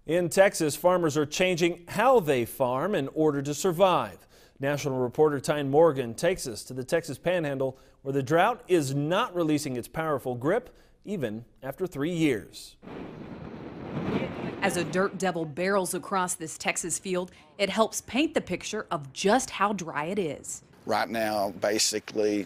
In Texas, farmers are changing how they farm in order to survive. National reporter Tyne Morgan takes us to the Texas Panhandle, where the drought is not releasing its powerful grip, even after 3 years. As a dirt devil barrels across this Texas field, it helps paint the picture of just how dry it is. Right now, basically,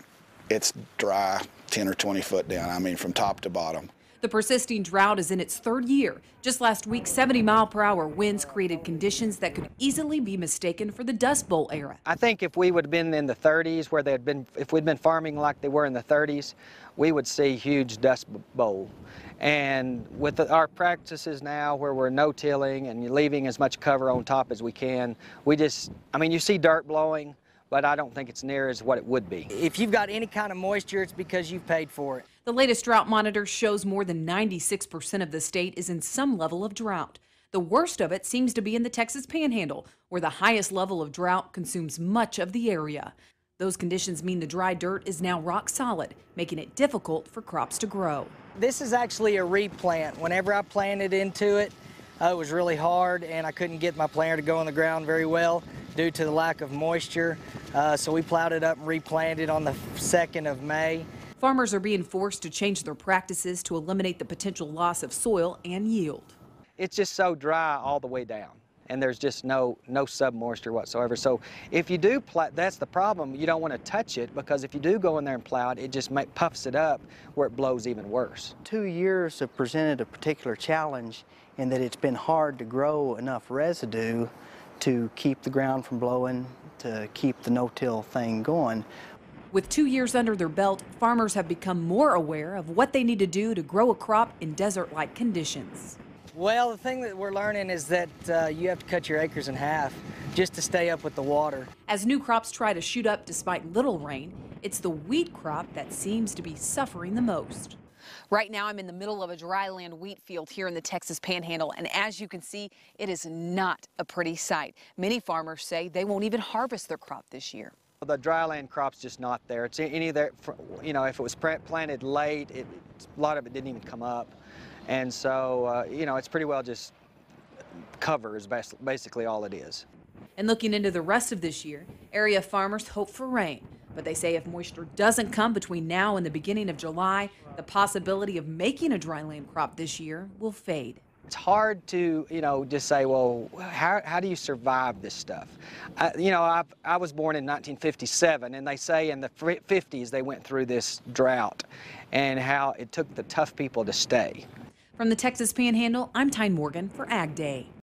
it's dry 10 or 20 foot down, I mean, from top to bottom. The persisting drought is in its third year. Just last week, 70-mile-per-hour winds created conditions that could easily be mistaken for the Dust Bowl era. I think if we would have been in the 30s, where they had been, if we'd been farming like they were in the 30s, we would see huge Dust Bowl. And with our practices now, where we're no-tilling and leaving as much cover on top as we can, I mean, you see dirt blowing, but I don't think it's near as what it would be. If you've got any kind of moisture, it's because you've paid for it. The latest drought monitor shows more than 96% of the state is in some level of drought. The worst of it seems to be in the Texas Panhandle, where the highest level of drought consumes much of the area. Those conditions mean the dry dirt is now rock solid, making it difficult for crops to grow. This is actually a replant. Whenever I planted into it, it was really hard and I couldn't get my planter to go in the ground very well due to the lack of moisture. So we plowed it up and replanted on the 2nd of May. Farmers are being forced to change their practices to eliminate the potential loss of soil and yield. It's just so dry all the way down, and there's just no sub-moisture whatsoever. So if you do plow, that's the problem. You don't want to touch it, because if you do go in there and plow it, it just puffs it up where it blows even worse. 2 years have presented a particular challenge in that it's been hard to grow enough residue to keep the ground from blowing, to keep the no-till thing going. With 2 years under their belt, farmers have become more aware of what they need to do to grow a crop in desert-like conditions. Well, the thing that we're learning is that you have to cut your acres in half just to stay up with the water. As new crops try to shoot up despite little rain, it's the wheat crop that seems to be suffering the most. Right now, I'm in the middle of a dryland wheat field here in the Texas Panhandle, and as you can see, it is not a pretty sight. Many farmers say they won't even harvest their crop this year. The dryland crop's just not there. It's any there, you know, if it was planted late, a lot of it didn't even come up. And so, you know, it's pretty well just cover is basically all it is. And looking into the rest of this year, area farmers hope for rain. But they say if moisture doesn't come between now and the beginning of July, the possibility of making a dryland crop this year will fade. It's hard to, you know, just say, well, how do you survive this stuff? You know, I was born in 1957, and they say in the 50s they went through this drought and how it took the tough people to stay. From the Texas Panhandle, I'm Tyne Morgan for AgDay.